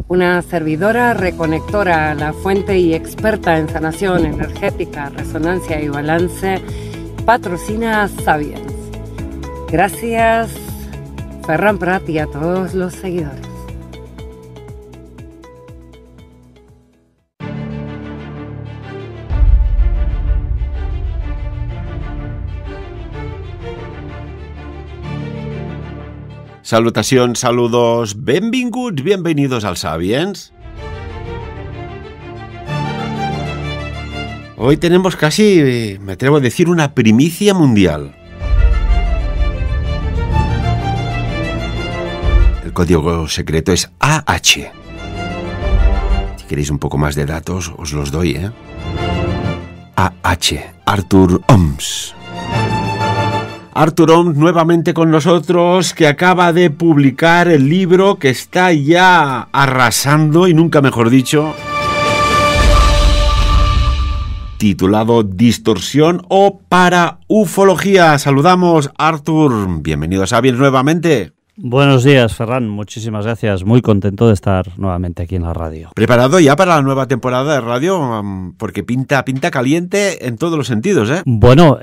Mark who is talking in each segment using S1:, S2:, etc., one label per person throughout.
S1: una servidora reconectora a la fuente y experta en sanación energética, resonancia y balance, patrocina Sapiens. Gracias, Ferran Prat, y a todos los seguidores.
S2: Salutacions, saludos, benvinguts, bienvenidos al Sapiens. Hoy tenemos casi, me atrevo a decir, una primicia mundial. El código secreto es AH. Si queréis un poco más de datos, os los doy, AH, Arthur Oms. Arthur Oms nuevamente con nosotros, que acaba de publicar el libro que está ya arrasando, y nunca mejor dicho, titulado Distorsión o Paraufología. Saludamos, Arthur. Bienvenido a Sapiens nuevamente.
S3: Buenos días, Ferran. Muchísimas gracias. Muy contento de estar nuevamente aquí en la radio.
S2: ¿Preparado ya para la nueva temporada de radio? Porque pinta caliente en todos los sentidos, ¿eh?
S3: Bueno,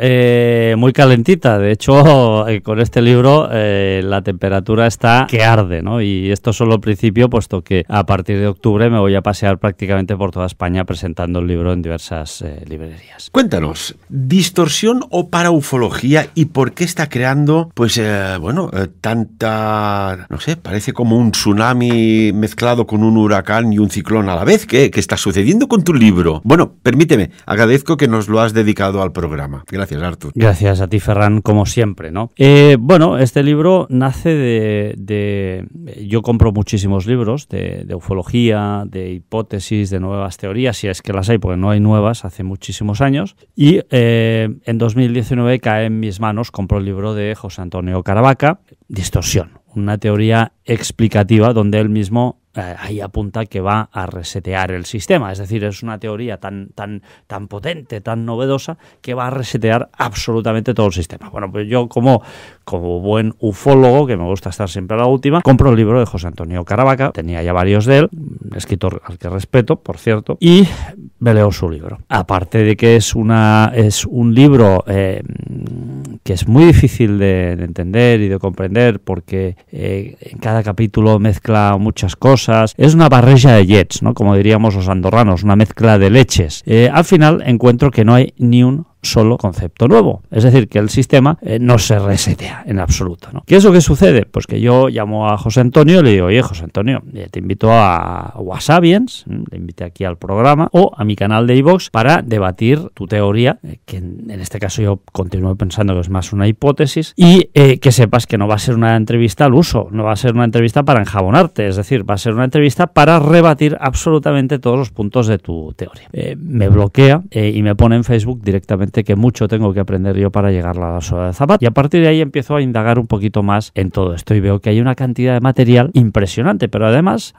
S3: muy calentita. De hecho, con este libro la temperatura está que arde, ¿no? Y esto es solo el principio, puesto que a partir de octubre me voy a pasear prácticamente por toda España presentando el libro en diversas librerías.
S2: Cuéntanos, distorsión o paraufología, y por qué está creando, tanta... No sé, parece como un tsunami mezclado con un huracán y un ciclón a la vez. ¿Qué está sucediendo con tu libro? Bueno, permíteme, agradezco que nos lo has dedicado al programa. Gracias, Arthur.
S3: Gracias a ti, Ferran, como siempre, ¿no? Este libro nace de yo compro muchísimos libros de ufología, de hipótesis, de nuevas teorías, si es que las hay, porque no hay nuevas hace muchísimos años. Y en 2019 cae en mis manos, compro el libro de José Antonio Caravaca, Distorsión, una teoría explicativa donde él mismo ahí apunta que va a resetear el sistema. Es decir, es una teoría tan potente, tan novedosa, que va a resetear absolutamente todo el sistema. Bueno, pues yo como buen ufólogo, que me gusta estar siempre a la última, compro el libro de José Antonio Caravaca, tenía ya varios de él, escritor al que respeto, por cierto, y me leo su libro. Aparte de que es un libro que es muy difícil de entender y de comprender, porque en cada capítulo mezcla muchas cosas. Es una barreja de jets, ¿no? Como diríamos los andorranos, una mezcla de leches. Al final encuentro que no hay ni un solo concepto nuevo. Es decir, que el sistema no se resetea en absoluto, ¿no? ¿Qué es lo que sucede? Pues que yo llamo a José Antonio y le digo: oye, José Antonio, te invito a Sapiens, le invité aquí al programa, o a mi canal de iVoox, para debatir tu teoría, que en este caso yo continúo pensando que es más una hipótesis, y que sepas que no va a ser una entrevista al uso, no va a ser una entrevista para enjabonarte, es decir, va a ser una entrevista para rebatir absolutamente todos los puntos de tu teoría. Me bloquea y me pone en Facebook directamente que mucho tengo que aprender yo para llegar a la sola de zapato, y a partir de ahí empiezo a indagar un poquito más en todo esto y veo que hay una cantidad de material impresionante, pero además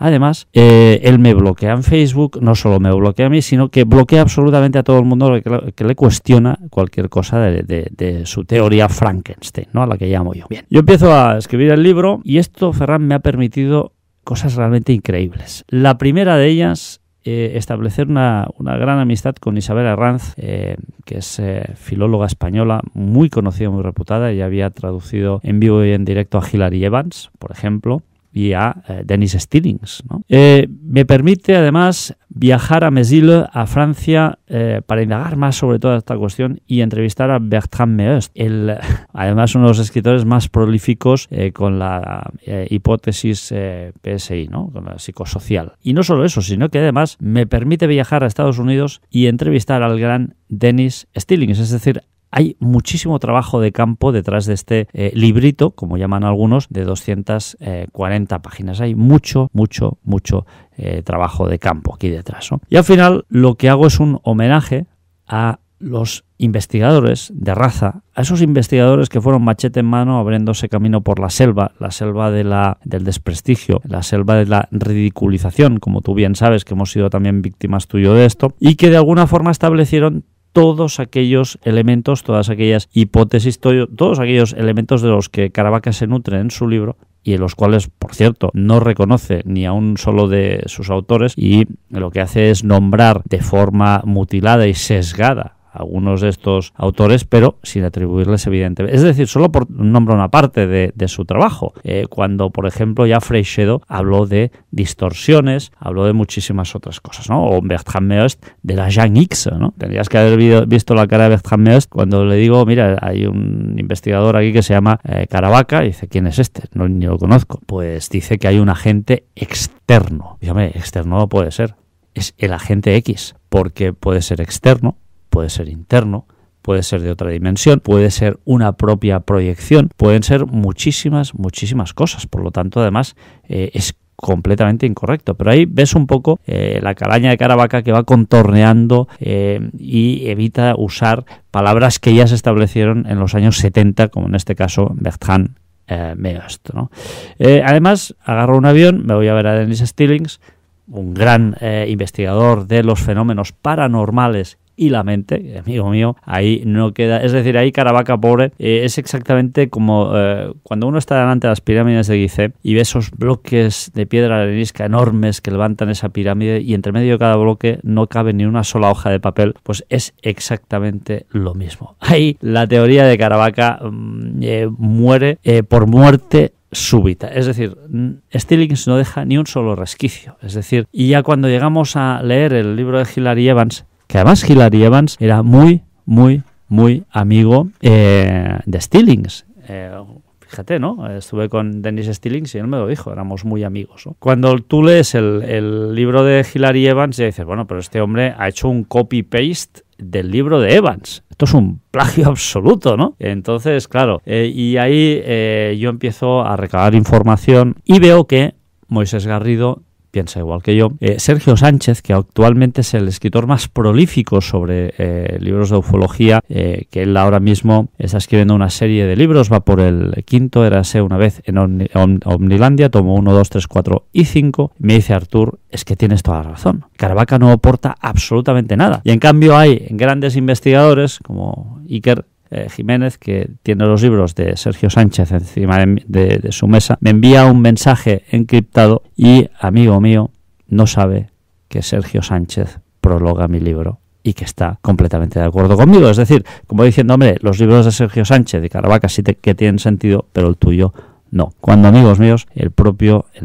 S3: él me bloquea en Facebook, no solo me bloquea a mí, sino que bloquea absolutamente a todo el mundo que le cuestiona cualquier cosa de su teoría Frankenstein, ¿no? A la que llamo yo. Bien, yo empiezo a escribir el libro, y esto, Ferran, me ha permitido cosas realmente increíbles. La primera de ellas, establecer una gran amistad con Isabel Herranz, que es filóloga española muy conocida, muy reputada. Ella había traducido en vivo y en directo a Hilary Evans, por ejemplo, y a Dennis Stillings, ¿no? Me permite además viajar a Mézille, a Francia, para indagar más sobre toda esta cuestión y entrevistar a Bertrand Meust, además uno de los escritores más prolíficos con la hipótesis PSI, ¿no? Con la psicosocial. Y no solo eso, sino que además me permite viajar a Estados Unidos y entrevistar al gran Dennis Stillings. Es decir, hay muchísimo trabajo de campo detrás de este librito, como llaman algunos, de 240 páginas. Hay mucho trabajo de campo aquí detrás, ¿no? Y al final lo que hago es un homenaje a los investigadores de raza, a esos investigadores que fueron machete en mano abriéndose camino por la selva del desprestigio, la selva de la ridiculización, como tú bien sabes, que hemos sido también víctimas tuyo de esto, y que de alguna forma establecieron todos aquellos elementos, todas aquellas hipótesis, todos aquellos elementos de los que Caravaca se nutre en su libro y en los cuales, por cierto, no reconoce ni a un solo de sus autores y lo que hace es nombrar de forma mutilada y sesgada algunos de estos autores, pero sin atribuirles evidentemente. Es decir, solo nombra una parte de su trabajo. Cuando, por ejemplo, ya Freixedo habló de distorsiones, habló de muchísimas otras cosas, ¿no? O Bertrand Meust de la Jean X, ¿no? Tendrías que haber visto la cara de Bertrand Meust cuando le digo, mira, hay un investigador aquí que se llama Caravaca, y dice, ¿quién es este? No, ni lo conozco. Pues dice que hay un agente externo. Y, hombre, externo no puede ser. Es el agente X, porque puede ser externo, puede ser interno, puede ser de otra dimensión, puede ser una propia proyección, pueden ser muchísimas cosas. Por lo tanto, además, es completamente incorrecto. Pero ahí ves un poco la calaña de Caravaca que va contorneando y evita usar palabras que ya se establecieron en los años 70, como en este caso Bertrand Meust, ¿no? Además, agarro un avión, me voy a ver a Dennis Stillings, un gran investigador de los fenómenos paranormales y la mente, amigo mío, ahí no queda, es decir, ahí Caravaca pobre es exactamente como cuando uno está delante de las pirámides de Gizeh y ve esos bloques de piedra arenisca enormes que levantan esa pirámide y entre medio de cada bloque no cabe ni una sola hoja de papel, pues es exactamente lo mismo. Ahí la teoría de Caravaca muere por muerte súbita, es decir, Stillings no deja ni un solo resquicio, es decir, y ya cuando llegamos a leer el libro de Hilary Evans, que además Hilary Evans era muy amigo de Stillings. Fíjate, ¿no? Estuve con Dennis Stillings y él me lo dijo, éramos muy amigos, ¿no? Cuando tú lees el libro de Hilary Evans, ya dices, bueno, pero este hombre ha hecho un copy-paste del libro de Evans. Esto es un plagio absoluto, ¿no? Entonces, claro, y ahí yo empiezo a recabar información y veo que Moisés Garrido piensa igual que yo. Sergio Sánchez, que actualmente es el escritor más prolífico sobre libros de ufología, que él ahora mismo está escribiendo una serie de libros, va por el quinto, érase una vez en Omnilandia, tomo 1, 2, 3, 4 y 5, me dice Artur, es que tienes toda la razón. Caravaca no aporta absolutamente nada. Y en cambio hay grandes investigadores como Jiménez, que tiene los libros de Sergio Sánchez encima de su mesa, me envía un mensaje encriptado y, amigo mío, no sabe que Sergio Sánchez prologa mi libro y que está completamente de acuerdo conmigo. Es decir, como diciendo, hombre, los libros de Sergio Sánchez y Caravaca sí que tienen sentido, pero el tuyo no. Cuando, amigos míos, el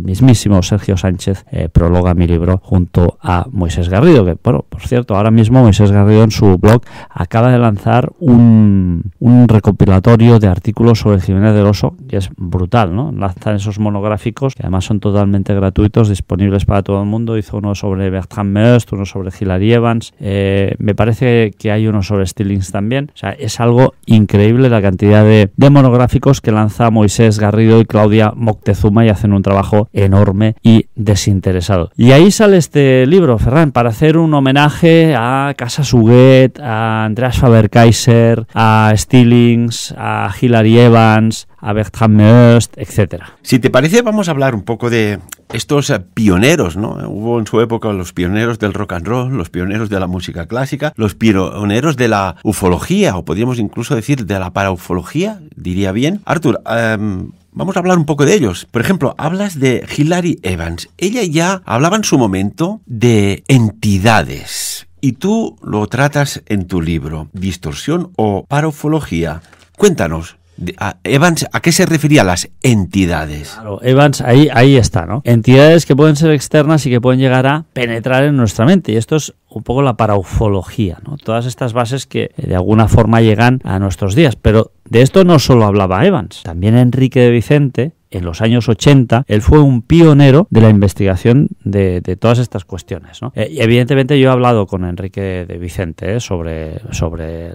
S3: mismísimo Sergio Sánchez prologa mi libro junto a Moisés Garrido, que, bueno, por cierto, ahora mismo Moisés Garrido en su blog acaba de lanzar un recopilatorio de artículos sobre Jiménez del Oso, que es brutal, ¿no? Lanzan esos monográficos, que además son totalmente gratuitos, disponibles para todo el mundo. Hizo uno sobre Bertrand Meust, uno sobre Hilary Evans, me parece que hay uno sobre Stillings también. O sea, es algo increíble la cantidad de monográficos que lanza Moisés Garrido y Claudia Moctezuma y hacen un trabajo enorme y desinteresado. Y ahí sale este libro, Ferran, para hacer un homenaje a Casa Suguet, a Andreas Faber-Kaiser, a Stillings, a Hilary Evans, a Bertrand Meust, etcétera.
S2: Si te parece, vamos a hablar un poco de estos pioneros, ¿no? Hubo en su época los pioneros del rock and roll, los pioneros de la música clásica, los pioneros de la ufología, o podríamos incluso decir de la paraufología, diría bien. Artur, vamos a hablar un poco de ellos. Por ejemplo, hablas de Hilary Evans. Ella ya hablaba en su momento de entidades y tú lo tratas en tu libro, Distorsión o Paraufología. Cuéntanos. Evans, ¿a qué se refería las entidades?
S3: Claro, Evans, ahí está, ¿no? Entidades que pueden ser externas y que pueden llegar a penetrar en nuestra mente. Y esto es un poco la paraufología, ¿no? Todas estas bases que de alguna forma llegan a nuestros días. Pero de esto no solo hablaba Evans. También Enrique de Vicente, en los años 80, él fue un pionero de la investigación de todas estas cuestiones, ¿no? Y evidentemente yo he hablado con Enrique de Vicente sobre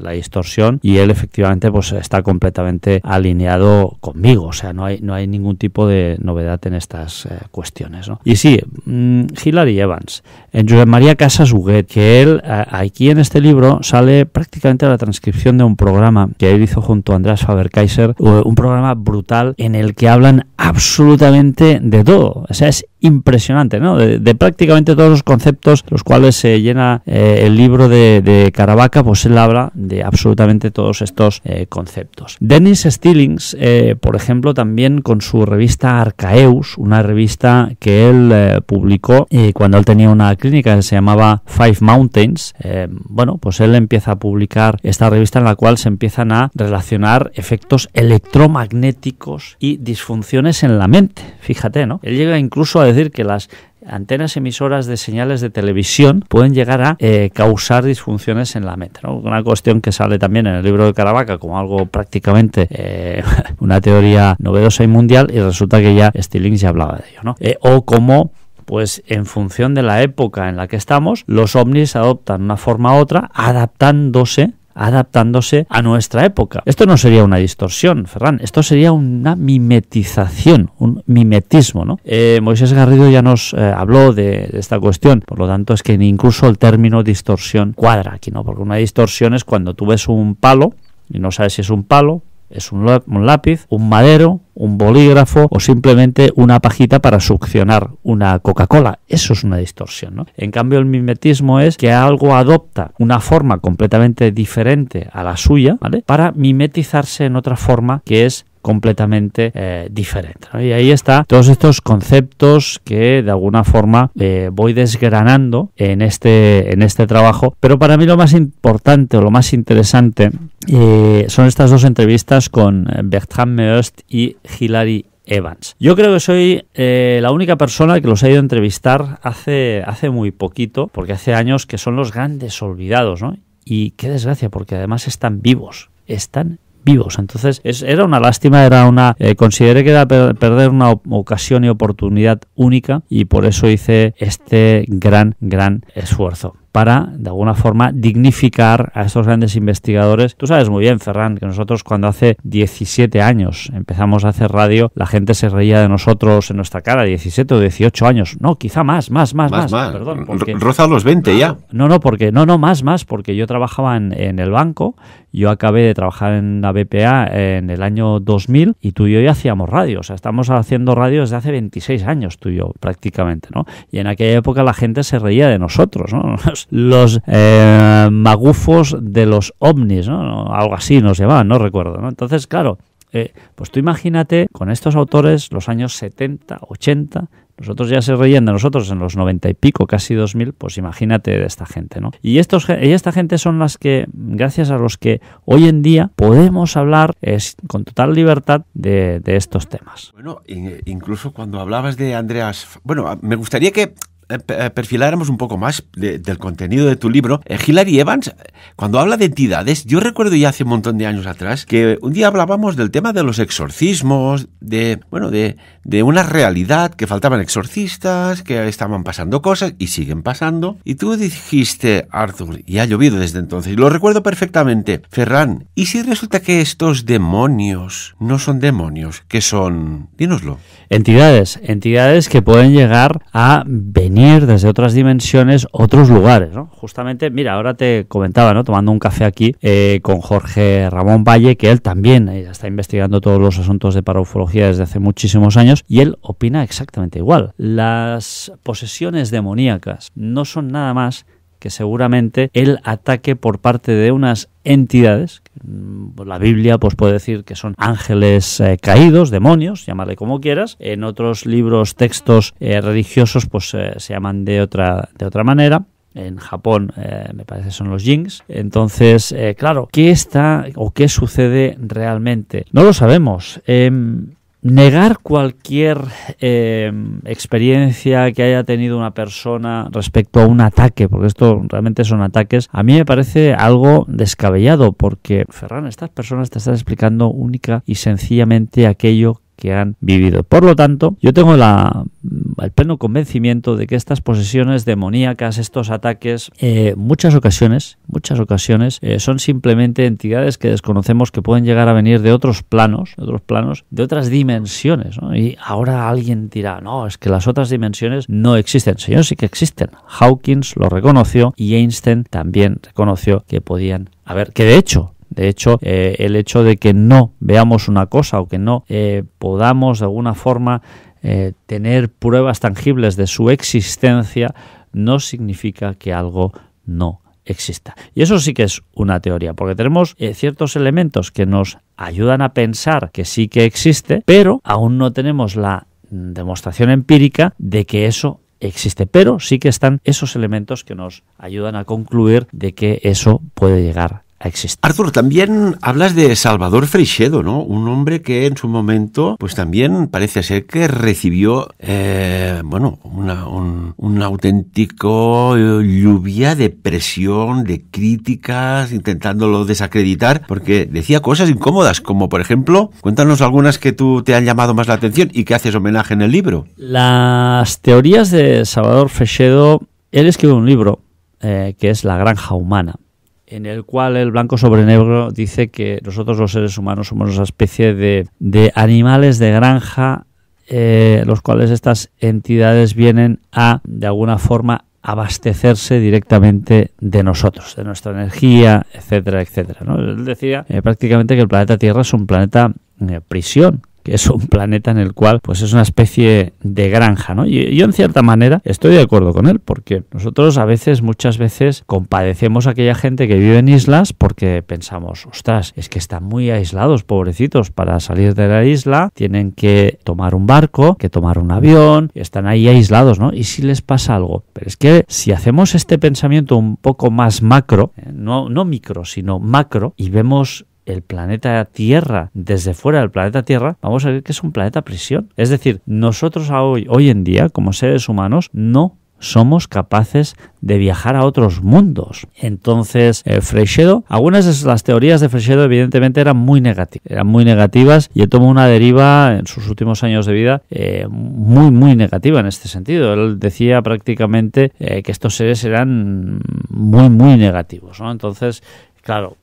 S3: la distorsión y él efectivamente pues está completamente alineado conmigo, o sea, no hay ningún tipo de novedad en estas cuestiones, ¿no? Y sí, Hilary Evans, en Josep María Casas Huguet, que él aquí en este libro sale prácticamente la transcripción de un programa que él hizo junto a Andreas Faber-Kaiser, un programa brutal en el que hablan absolutamente de todo. O sea, es impresionante, ¿no? De prácticamente todos los conceptos los cuales se llena el libro de Caravaca, pues él habla de absolutamente todos estos conceptos. Dennis Stillings, por ejemplo, también con su revista Arcaeus, una revista que él publicó cuando él tenía una clínica que se llamaba Five Mountains, bueno, pues él empieza a publicar esta revista en la cual se empiezan a relacionar efectos electromagnéticos y disfunciones en la mente. Fíjate, ¿no? Él llega incluso a decir que las antenas emisoras de señales de televisión pueden llegar a causar disfunciones en la mente, ¿no? Una cuestión que sale también en el libro de Caravaca como algo prácticamente una teoría novedosa y mundial, y resulta que ya Stillings ya hablaba de ello, ¿no? O como pues en función de la época en la que estamos, los ovnis adoptan una forma u otra, adaptándose a nuestra época. Esto no sería una distorsión, Ferran, esto sería una mimetización, un mimetismo, ¿no? Moisés Garrido ya nos habló de esta cuestión, por lo tanto es que incluso el término distorsión cuadra aquí, ¿no? Porque una distorsión es cuando tú ves un palo y no sabes si es un palo, es un lápiz, un madero, un bolígrafo o simplemente una pajita para succionar una Coca-Cola. Eso es una distorsión, ¿no? En cambio, el mimetismo es que algo adopta una forma completamente diferente a la suya, ¿vale?, para mimetizarse en otra forma que es completamente diferente, ¿no? Y ahí está todos estos conceptos que de alguna forma voy desgranando en este trabajo, pero para mí lo más importante o lo más interesante son estas dos entrevistas con Bertrand Meust y Hilary Evans. Yo creo que soy la única persona que los ha ido a entrevistar hace muy poquito, porque hace años que son los grandes olvidados, ¿no? Y qué desgracia, porque además están vivos. Entonces era una lástima, consideré que era perder una ocasión y oportunidad única, y por eso hice este gran esfuerzo para, de alguna forma, dignificar a estos grandes investigadores. Tú sabes muy bien, Ferran, que nosotros cuando hace 17 años empezamos a hacer radio, la gente se reía de nosotros en nuestra cara, 17 o 18 años. No, quizá más. Perdón, porque,
S2: roza los 20 ya.
S3: Más, porque yo trabajaba en el banco. Yo acabé de trabajar en la BPA en el año 2000 y tú y yo ya hacíamos radio. O sea, estamos haciendo radio desde hace 26 años, tú y yo, prácticamente, ¿no? Y en aquella época la gente se reía de nosotros, ¿no? Los magufos de los ovnis, ¿no? Algo así nos llamaban, no recuerdo, ¿no? Entonces, claro, pues tú imagínate con estos autores, los años 70, 80... Nosotros ya se reían de nosotros en los 90 y pico, casi 2000, pues imagínate de esta gente, ¿no? Y esta gente son las que, gracias a los que hoy en día podemos hablar con total libertad de estos temas.
S2: Bueno, incluso cuando hablabas de Andreas... Bueno, me gustaría que perfiláramos un poco más del contenido de tu libro. Hilary Evans, cuando habla de entidades, yo recuerdo ya hace un montón de años atrás que un día hablábamos del tema de los exorcismos, de una realidad, que faltaban exorcistas, que estaban pasando cosas y siguen pasando. Y tú dijiste, Arthur, y ha llovido desde entonces, y lo recuerdo perfectamente, Ferran, ¿y si resulta que estos demonios no son demonios? ¿Qué son? Dínoslo.
S3: Entidades que pueden llegar a venir desde otras dimensiones, otros lugares, ¿no? Justamente, mira, ahora te comentaba, ¿no?, tomando un café aquí con Jorge Ramón Valle, que él también está investigando todos los asuntos de paraufología desde hace muchísimos años, y él opina exactamente igual. Las posesiones demoníacas no son nada más que seguramente el ataque por parte de unas entidades. La Biblia pues puede decir que son ángeles caídos, demonios, llámale como quieras. En otros libros, textos religiosos pues se llaman de otra manera. En Japón me parece son los jinns. Entonces, claro, ¿qué está o qué sucede realmente? No lo sabemos. Negar cualquier experiencia que haya tenido una persona respecto a un ataque, porque esto realmente son ataques, a mí me parece algo descabellado, porque, Ferran, estas personas te están explicando única y sencillamente aquello que han vivido. Por lo tanto, yo tengo el pleno convencimiento de que estas posesiones demoníacas, estos ataques, muchas ocasiones son simplemente entidades que desconocemos, que pueden llegar a venir de otros planos, de otras dimensiones, ¿no? Y ahora alguien dirá, no, es que las otras dimensiones no existen. Señor, sí que existen. Hawkins lo reconoció y Einstein también reconoció que podían haber, que de hecho, De hecho, el hecho de que no veamos una cosa o que no podamos de alguna forma tener pruebas tangibles de su existencia no significa que algo no exista. Y eso sí que es una teoría, porque tenemos ciertos elementos que nos ayudan a pensar que sí que existe, pero aún no tenemos la demostración empírica de que eso existe, pero sí que están esos elementos que nos ayudan a concluir de que eso puede llegar a existir.
S2: Arthur, también hablas de Salvador Freixedo, ¿no? Un hombre que en su momento, pues también parece ser que recibió, un auténtico lluvia de presión, de críticas, intentándolo desacreditar, porque decía cosas incómodas, como por ejemplo, cuéntanos algunas que tú te han llamado más la atención y que haces homenaje en el libro.
S3: Las teorías de Salvador Freixedo, él escribe un libro que es La Granja Humana, en el cual el blanco sobre negro dice que nosotros los seres humanos somos una especie de animales de granja, los cuales estas entidades vienen a, de alguna forma, abastecerse directamente de nosotros, de nuestra energía, etcétera, etcétera, ¿no? Él decía prácticamente que el planeta Tierra es un planeta prisión, que es un planeta en el cual pues es una especie de granja, ¿no? Y yo en cierta manera estoy de acuerdo con él, porque nosotros muchas veces compadecemos a aquella gente que vive en islas porque pensamos, ostras, es que están muy aislados, pobrecitos, para salir de la isla tienen que tomar un barco, que tomar un avión, están ahí aislados, ¿no? ¿Y si les pasa algo? Pero es que si hacemos este pensamiento un poco más macro, no micro, sino macro, y vemos el planeta Tierra desde fuera del planeta Tierra, vamos a ver que es un planeta prisión. Es decir, nosotros hoy en día, como seres humanos, no somos capaces de viajar a otros mundos. Entonces, Freixedo, algunas de las teorías de Freixedo evidentemente eran muy negativas y él tomó una deriva en sus últimos años de vida muy negativa en este sentido. Él decía prácticamente que estos seres eran muy negativos, ¿no? Entonces, claro,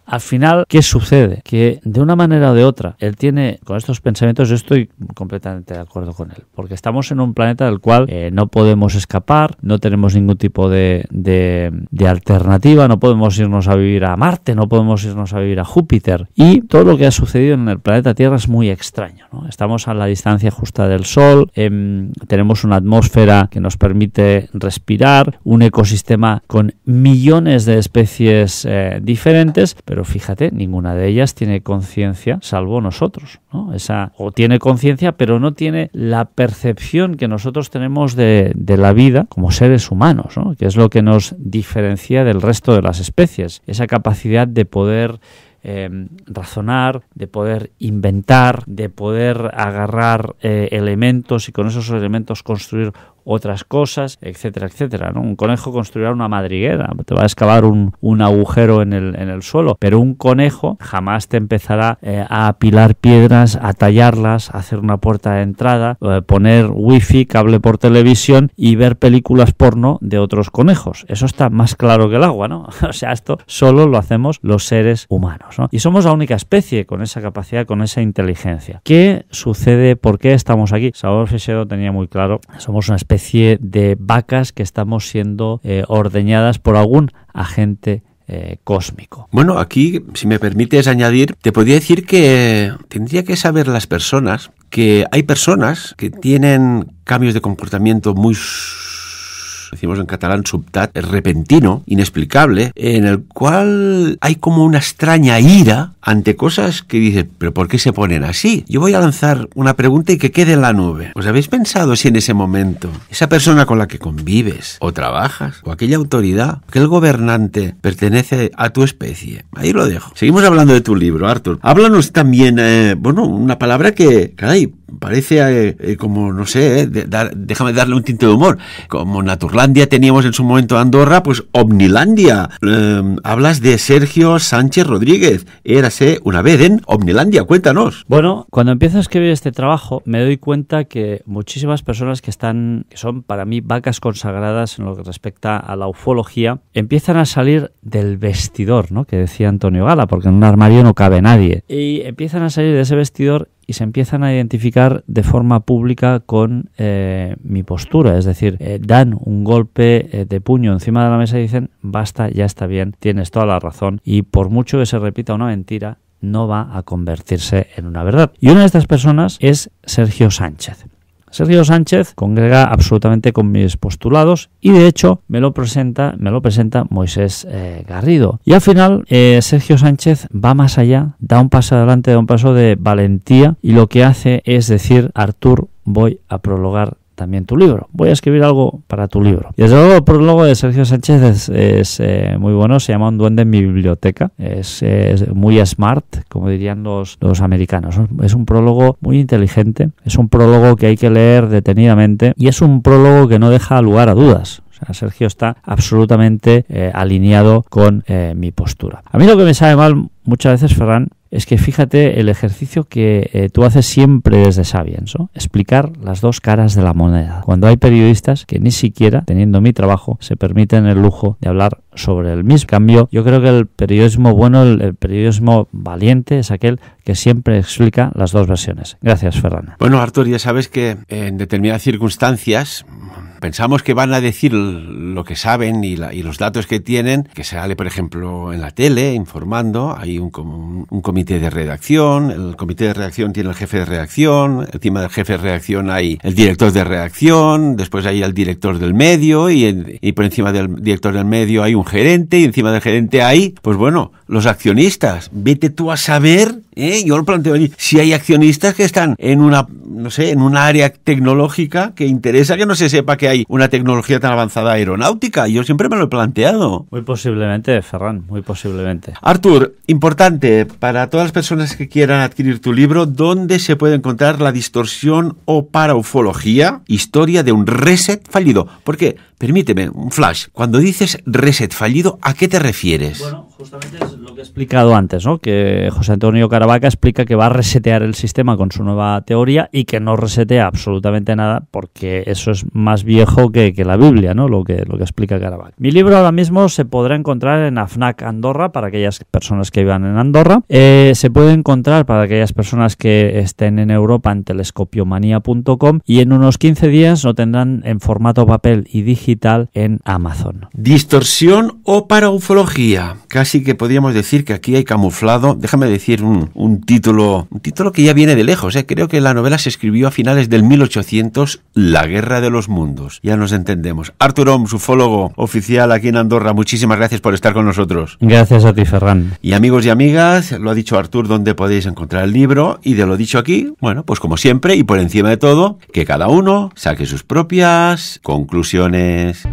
S3: al final, ¿qué sucede? Que de una manera o de otra, él tiene, con estos pensamientos, yo estoy completamente de acuerdo con él, porque estamos en un planeta del cual no podemos escapar, no tenemos ningún tipo de alternativa, no podemos irnos a vivir a Marte, no podemos irnos a vivir a Júpiter, y todo lo que ha sucedido en el planeta Tierra es muy extraño, ¿no? Estamos a la distancia justa del Sol, tenemos una atmósfera que nos permite respirar, un ecosistema con millones de especies diferentes, pero fíjate, ninguna de ellas tiene conciencia salvo nosotros, ¿no? O tiene conciencia, pero no tiene la percepción que nosotros tenemos de la vida como seres humanos, ¿no? Que es lo que nos diferencia del resto de las especies, esa capacidad de poder razonar, de poder inventar, de poder agarrar elementos y con esos elementos construir otras cosas, etcétera, etcétera, ¿no? Un conejo construirá una madriguera, te va a excavar un agujero en el suelo, pero un conejo jamás te empezará a apilar piedras, a tallarlas, a hacer una puerta de entrada, poner wifi, cable por televisión y ver películas porno de otros conejos. Eso está más claro que el agua, ¿no? O sea, esto solo lo hacemos los seres humanos, ¿no? Y somos la única especie con esa capacidad, con esa inteligencia. ¿Qué sucede? ¿Por qué estamos aquí? Salvador Freixedo tenía muy claro, somos una especie de vacas que estamos siendo ordeñadas por algún agente cósmico.
S2: Bueno, aquí, si me permites añadir, te podría decir que tendría que saber las personas que hay personas que tienen cambios de comportamiento muy, decimos en catalán, subtat, repentino, inexplicable, en el cual hay como una extraña ira ante cosas que dices, ¿pero por qué se ponen así? Yo voy a lanzar una pregunta y que quede en la nube. ¿Os habéis pensado si en ese momento esa persona con la que convives o trabajas, o aquella autoridad, aquel gobernante pertenece a tu especie? Ahí lo dejo. Seguimos hablando de tu libro, Arthur. Háblanos también, una palabra que, caray, parece como, no sé, déjame darle un tinte de humor. Como Naturlandia teníamos en su momento Andorra, pues Omnilandia. Hablas de Sergio Sánchez Rodríguez. Érase una vez en Omnilandia. Cuéntanos.
S3: Bueno, cuando empiezo a escribir este trabajo, me doy cuenta que muchísimas personas que son para mí vacas consagradas en lo que respecta a la ufología, empiezan a salir del vestidor, ¿no? Que decía Antonio Gala, porque en un armario no cabe nadie. Y empiezan a salir de ese vestidor y se empiezan a identificar de forma pública con mi postura, es decir, dan un golpe de puño encima de la mesa y dicen, basta, ya está bien, tienes toda la razón, y por mucho que se repita una mentira, no va a convertirse en una verdad. Y una de estas personas es Sergio Sánchez. Sergio Sánchez congrega absolutamente con mis postulados y de hecho me lo presenta Moisés Garrido. Y al final Sergio Sánchez va más allá, da un paso adelante, da un paso de valentía y lo que hace es decir, Artur, voy a prologar también tu libro. Voy a escribir algo para tu libro. Y desde luego el prólogo de Sergio Sánchez es muy bueno, se llama Un duende en mi biblioteca. Es muy smart, como dirían los americanos. Es un prólogo muy inteligente, es un prólogo que hay que leer detenidamente y es un prólogo que no deja lugar a dudas. O sea, Sergio está absolutamente alineado con mi postura. A mí lo que me sabe mal muchas veces, Ferran, es que fíjate el ejercicio que tú haces siempre desde Sapiens, ¿no? Explicar las dos caras de la moneda. Cuando hay periodistas que ni siquiera, teniendo mi trabajo, se permiten el lujo de hablar sobre el mismo. En cambio, yo creo que el periodismo bueno, el periodismo valiente es aquel que siempre explica las dos versiones. Gracias, Ferran.
S2: Bueno, Artur, ya sabes que en determinadas circunstancias pensamos que van a decir lo que saben y los datos que tienen, que sale, por ejemplo, en la tele, informando, hay un comité de redacción, el comité de redacción tiene el jefe de redacción, encima del jefe de redacción hay el director de redacción, después hay el director del medio y por encima del director del medio hay un gerente y encima del gerente hay, pues bueno, los accionistas. Vete tú a saber, yo lo planteo allí, si hay accionistas que están en un área tecnológica que interesa que no se sepa que hay una tecnología tan avanzada aeronáutica. Yo siempre me lo he planteado.
S3: Muy posiblemente, Ferran, muy posiblemente.
S2: Artur, importante para todas las personas que quieran adquirir tu libro, ¿dónde se puede encontrar La distorsión o paraufología? Historia de un reset fallido. ¿Por qué? Permíteme, un flash. Cuando dices reset fallido, ¿a qué te refieres?
S3: Bueno, justamente es lo que he explicado antes, ¿no? Que José Antonio Caravaca explica que va a resetear el sistema con su nueva teoría y que no resetea absolutamente nada porque eso es más viejo que la Biblia, ¿no? Lo que explica Caravaca. Mi libro ahora mismo se podrá encontrar en AFNAC Andorra para aquellas personas que vivan en Andorra. Se puede encontrar para aquellas personas que estén en Europa en telescopiomania.com y en unos 15 días lo tendrán en formato papel y digital en Amazon.
S2: Distorsión o paraufología. Casi que podríamos decir que aquí hay camuflado, déjame decir un título que ya viene de lejos, Creo que la novela se escribió a finales del 1800, La guerra de los mundos. Ya nos entendemos. Artur Oms, ufólogo oficial aquí en Andorra, muchísimas gracias por estar con nosotros.
S3: Gracias a ti, Ferran.
S2: Y amigos y amigas, lo ha dicho Artur, ¿dónde podéis encontrar el libro? Y de lo dicho aquí, bueno, pues como siempre y por encima de todo, que cada uno saque sus propias conclusiones.